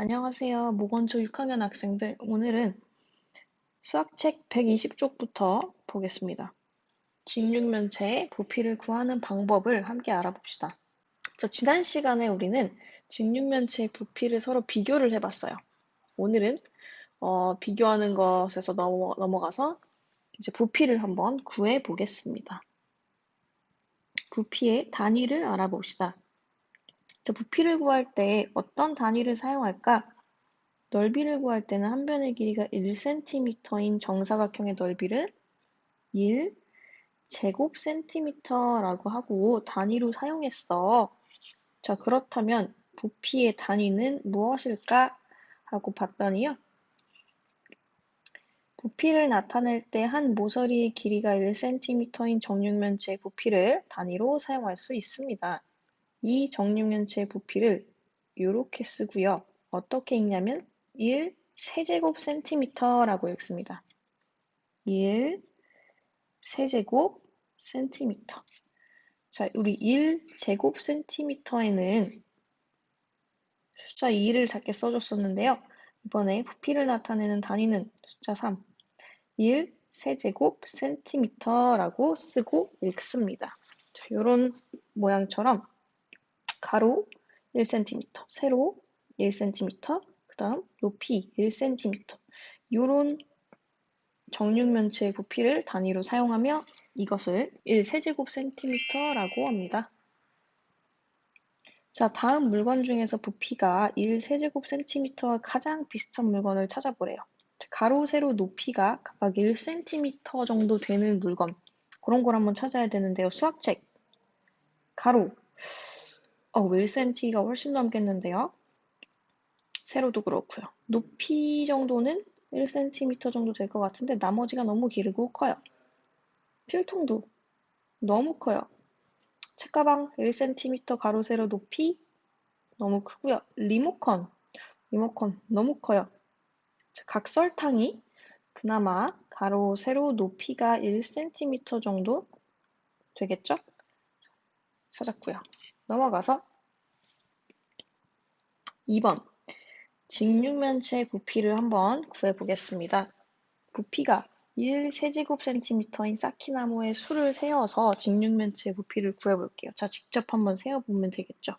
안녕하세요. 모건초 6학년 학생들. 오늘은 수학책 120쪽부터 보겠습니다. 직육면체의 부피를 구하는 방법을 함께 알아봅시다. 지난 시간에 우리는 직육면체의 부피를 서로 비교를 해봤어요. 오늘은 비교하는 것에서 넘어가서 이제 부피를 한번 구해 보겠습니다. 부피의 단위를 알아봅시다. 부피를 구할 때 어떤 단위를 사용할까? 넓이를 구할 때는 한 변의 길이가 1cm인 정사각형의 넓이를 1제곱cm라고 하고 단위로 사용했어. 자, 그렇다면 부피의 단위는 무엇일까? 하고 봤더니요. 부피를 나타낼 때 한 모서리의 길이가 1cm인 정육면체의 부피를 단위로 사용할 수 있습니다. 이 정육면체의 부피를 이렇게 쓰고요. 어떻게 읽냐면 1세제곱cm라고 읽습니다. 1세제곱cm. 자, 우리 1제곱cm에는 숫자 2를 작게 써줬었는데요. 이번에 부피를 나타내는 단위는 숫자 3. 1세제곱cm라고 쓰고 읽습니다. 자, 이런 모양처럼 가로 1cm, 세로 1cm, 그 다음 높이 1cm. 이런 정육면체의 부피를 단위로 사용하며 이것을 1세제곱cm라고 합니다. 자, 다음 물건 중에서 부피가 1세제곱cm와 가장 비슷한 물건을 찾아보래요. 가로, 세로, 높이가 각각 1cm 정도 되는 물건. 그런 걸 한번 찾아야 되는데요. 수학책. 가로. 1cm가 훨씬 넘겠는데요. 세로도 그렇고요. 높이 정도는 1cm 정도 될 것 같은데 나머지가 너무 길고 커요. 필통도 너무 커요. 책가방 1cm 가로 세로 높이 너무 크고요. 리모컨 너무 커요. 각설탕이 그나마 가로 세로 높이가 1cm 정도 되겠죠? 찾았고요. 넘어가서 2번 직육면체의 부피를 한번 구해보겠습니다. 부피가 1세제곱cm인 쌓기나무의 수를 세어서 직육면체의 부피를 구해볼게요. 자, 직접 한번 세어보면 되겠죠.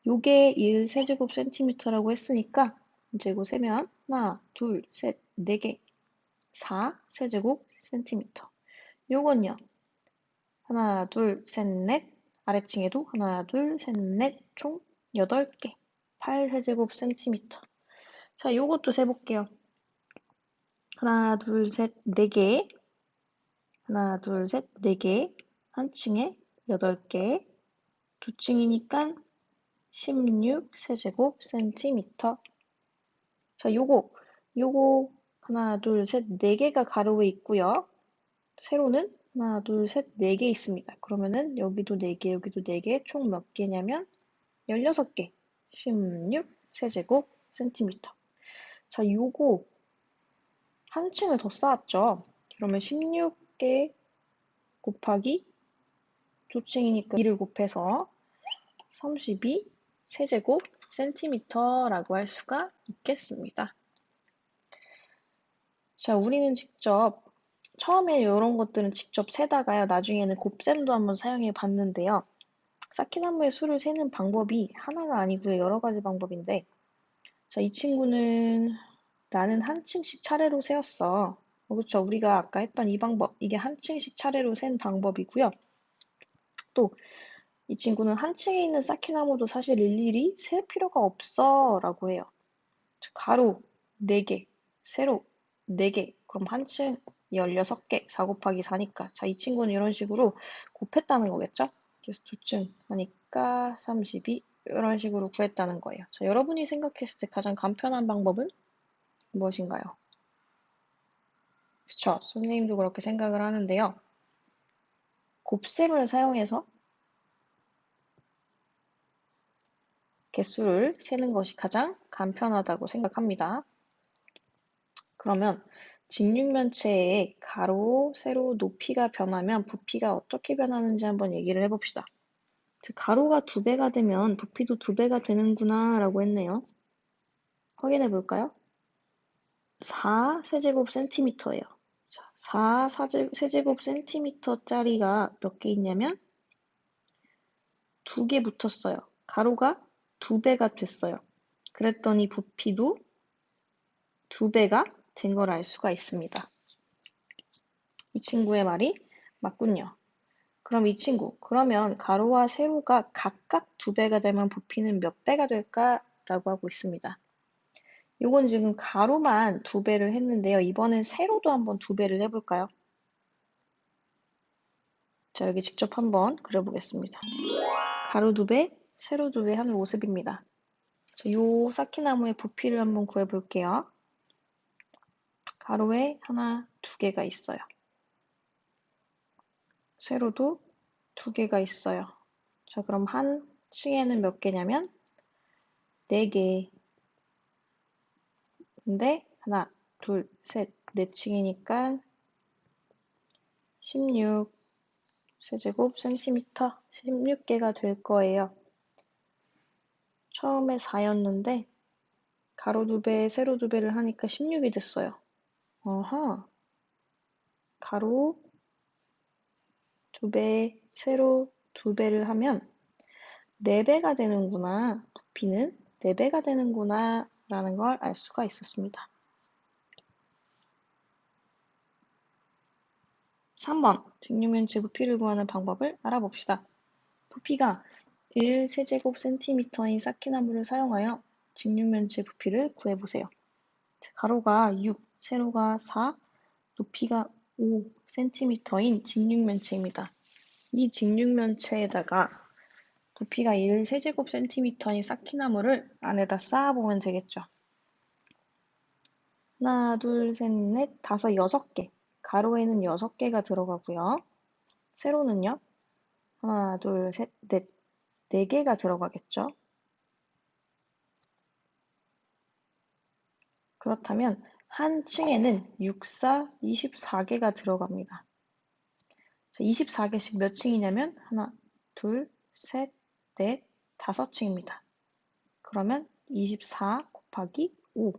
요게 1세제곱cm라고 했으니까 이제 이거 세면 하나, 둘, 셋, 네 개, 4세제곱cm. 요건요. 하나, 둘, 셋, 넷, 아래층에도 하나, 둘, 셋, 넷, 총 8개, 8세제곱cm. 자, 요것도 세볼게요. 하나, 둘, 셋, 네 개, 하나, 둘, 셋, 네 개, 한 층에 8개, 두 층이니까 16세제곱cm. 자, 요거 하나, 둘, 셋, 네 개가 가로에 있고요. 세로는 하나, 둘, 셋, 네 개 있습니다. 그러면은 여기도 네 개, 여기도 네 개, 총 몇 개냐면 16개, 16세제곱cm. 자, 요거 한 층을 더 쌓았죠. 그러면 16개 곱하기 두 층이니까 2를 곱해서 32세제곱cm라고 할 수가 있겠습니다. 자, 우리는 처음에 이런 것들은 직접 세다가요. 나중에는 곱셈도 한번 사용해 봤는데요. 쌓기나무의 수를 세는 방법이 하나가 아니고요. 여러 가지 방법인데, 자, 이 친구는 나는 한 층씩 차례로 세었어. 그쵸. 우리가 아까 했던 이 방법, 이게 한 층씩 차례로 센 방법이고요. 또, 이 친구는 한 층에 있는 쌓기나무도 사실 일일이 셀 필요가 없어 라고 해요. 가로 4개, 세로 4개, 그럼 한 층 16개, 4 곱하기 4니까. 자, 이 친구는 이런 식으로 곱했다는 거겠죠? 그래서 두 층 하니까 32, 이런 식으로 구했다는 거예요. 자, 여러분이 생각했을 때 가장 간편한 방법은 무엇인가요? 그쵸? 선생님도 그렇게 생각을 하는데요. 곱셈을 사용해서 개수를 세는 것이 가장 간편하다고 생각합니다. 그러면 직육면체의 가로, 세로, 높이가 변하면 부피가 어떻게 변하는지 한번 얘기를 해봅시다. 가로가 2배가 되면 부피도 2배가 되는구나 라고 했네요. 확인해 볼까요? 4 세제곱 센티미터예요. 4 세제곱 센티미터짜리가 몇 개 있냐면 2개 붙었어요. 가로가 2배가 됐어요. 그랬더니 부피도 2배가 된 걸 알 수가 있습니다. 이 친구의 말이 맞군요. 그럼 이 친구, 그러면 가로와 세로가 각각 2배가 되면 부피는 몇 배가 될까? 라고 하고 있습니다. 이건 지금 가로만 2배를 했는데요. 이번엔 세로도 한번 2배를 해볼까요? 자, 여기 직접 한번 그려보겠습니다. 가로 2배, 세로 2배 하는 모습입니다. 자, 요 쌓기나무의 부피를 한번 구해볼게요. 가로에 하나, 2개가 있어요. 세로도 2개가 있어요. 자, 그럼 한 층에는 몇 개냐면 4개. 근데 하나, 둘, 셋, 4층이니까 16 세제곱 센티미터 16개가 될 거예요. 처음에 4였는데 가로 2배, 세로 2배를 하니까 16이 됐어요. 어허. 가로 2배, 세로 2배를 하면 4배가 되는구나. 부피는 4배가 되는구나 라는 걸 알 수가 있었습니다. 3번, 직육면체 부피를 구하는 방법을 알아봅시다. 부피가 1 세제곱 센티미터인 쌓기나무를 사용하여 직육면체 부피를 구해보세요. 가로가 6, 세로가 4, 높이가 5 센티미터인 직육면체입니다. 이 직육면체에다가 부피가 1 세제곱 센티미터인 쌓기나무를 안에다 쌓아보면 되겠죠. 하나, 둘, 셋, 넷, 다섯, 6개. 가로에는 6개가 들어가고요. 세로는요? 하나, 둘, 셋, 넷, 4개가 들어가겠죠. 그렇다면 한 층에는 6, 4, 24개가 들어갑니다. 24개씩 몇 층이냐면 하나, 둘, 셋, 넷, 5층입니다. 그러면 24 곱하기 5.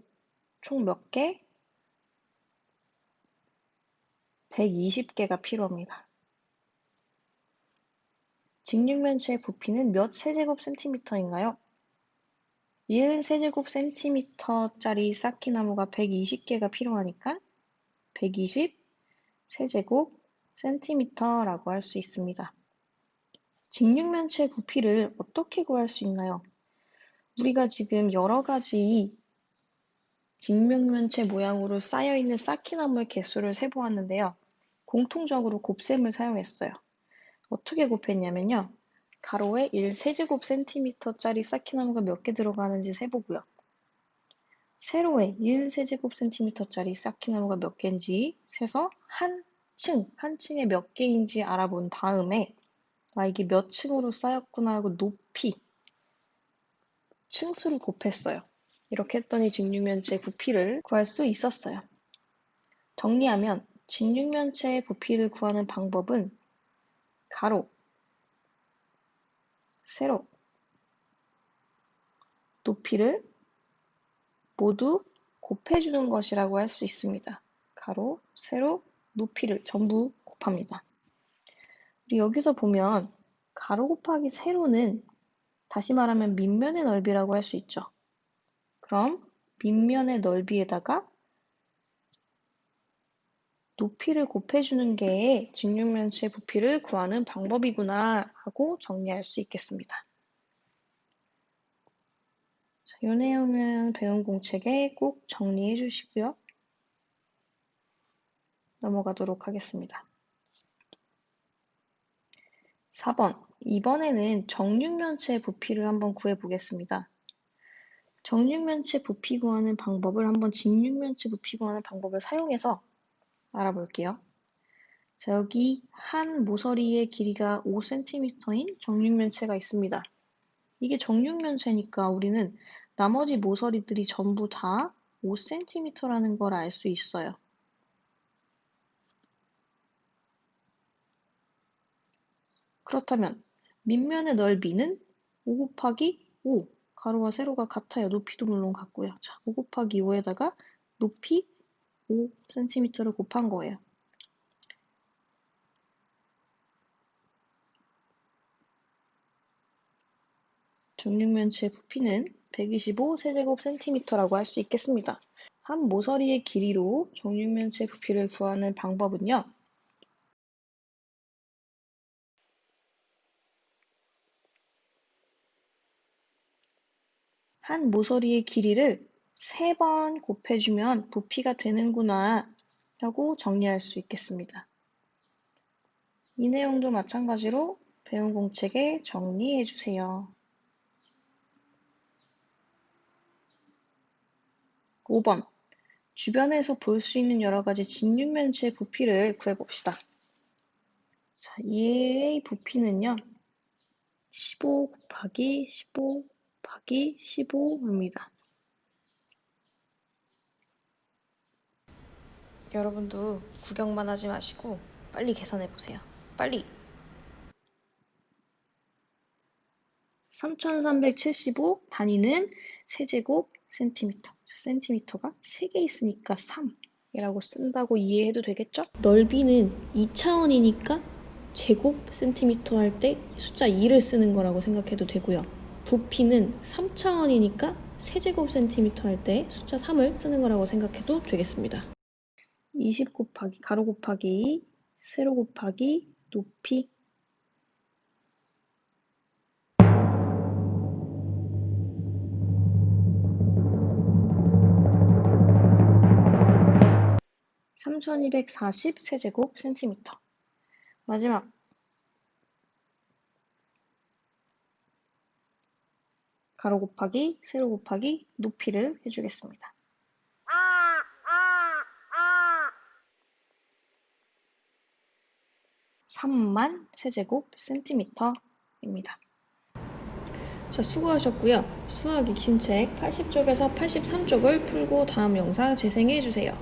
총 몇 개? 120개가 필요합니다. 직육면체의 부피는 몇 세제곱 센티미터인가요? 1 세제곱 센티미터짜리 쌓기나무가 120개가 필요하니까 120 세제곱 센티미터라고 할 수 있습니다. 직육면체 부피를 어떻게 구할 수 있나요? 우리가 지금 여러 가지 직육면체 모양으로 쌓여있는 쌓기나무의 개수를 세보았는데요. 공통적으로 곱셈을 사용했어요. 어떻게 곱했냐면요. 가로에 1 세제곱 센티미터짜리 쌓기나무가 몇 개 들어가는지 세보고요. 세로에 1 세제곱 센티미터짜리 쌓기나무가 몇 개인지 세서 한 층에 몇 개인지 알아본 다음에 이게 몇 층으로 쌓였구나 하고 높이, 층수를 곱했어요. 이렇게 했더니 직육면체의 부피를 구할 수 있었어요. 정리하면 직육면체의 부피를 구하는 방법은 가로, 세로, 높이를 모두 곱해주는 것이라고 할 수 있습니다. 가로, 세로, 높이를 전부 곱합니다. 우리 여기서 보면 가로 곱하기 세로는 다시 말하면 밑면의 넓이라고 할 수 있죠. 그럼 밑면의 넓이에다가 높이를 곱해주는 게 직육면체의 부피를 구하는 방법이구나 하고 정리할 수 있겠습니다. 이 내용은 배운 공책에 꼭 정리해 주시고요. 넘어가도록 하겠습니다. 4번. 이번에는 정육면체의 부피를 한번 구해보겠습니다. 정육면체 부피 구하는 방법을 한번 직육면체 부피 구하는 방법을 사용해서 알아볼게요. 자, 여기 한 모서리의 길이가 5cm인 정육면체가 있습니다. 이게 정육면체니까 우리는 나머지 모서리들이 전부 다 5cm라는 걸 알 수 있어요. 그렇다면 밑면의 넓이는 5 곱하기 5 가로와 세로가 같아요. 높이도 물론 같고요. 자, 5 곱하기 5에다가 높이 5cm를 곱한 거예요. 정육면체의 부피는 125 세제곱 센티미터라고 할 수 있겠습니다. 한 모서리의 길이로 정육면체의 부피를 구하는 방법은요. 한 모서리의 길이를 3번 곱해주면 부피가 되는구나 하고 정리할 수 있겠습니다. 이 내용도 마찬가지로 배운 공책에 정리해주세요. 5번. 주변에서 볼 수 있는 여러 가지 직육면체의 부피를 구해봅시다. 자, 얘의 부피는요. 15 곱하기 15 곱하기 15입니다. 여러분도 구경만 하지 마시고 빨리 계산해보세요. 빨리! 3375 단위는 세제곱 센티미터. 센티미터가 3개 있으니까 3이라고 쓴다고 이해해도 되겠죠? 넓이는 2차원이니까 제곱 센티미터 할 때 숫자 2를 쓰는 거라고 생각해도 되고요. 부피는 3차원이니까 세제곱 센티미터 할 때 숫자 3을 쓰는 거라고 생각해도 되겠습니다. 20 곱하기 가로 곱하기 세로 곱하기 높이 3240 세제곱 센티미터. 마지막 가로 곱하기 세로 곱하기 높이를 해주겠습니다. 3만 세제곱 센티미터입니다. 자, 수고하셨고요. 수학 익힘책 80쪽에서 83쪽을 풀고 다음 영상 재생해 주세요.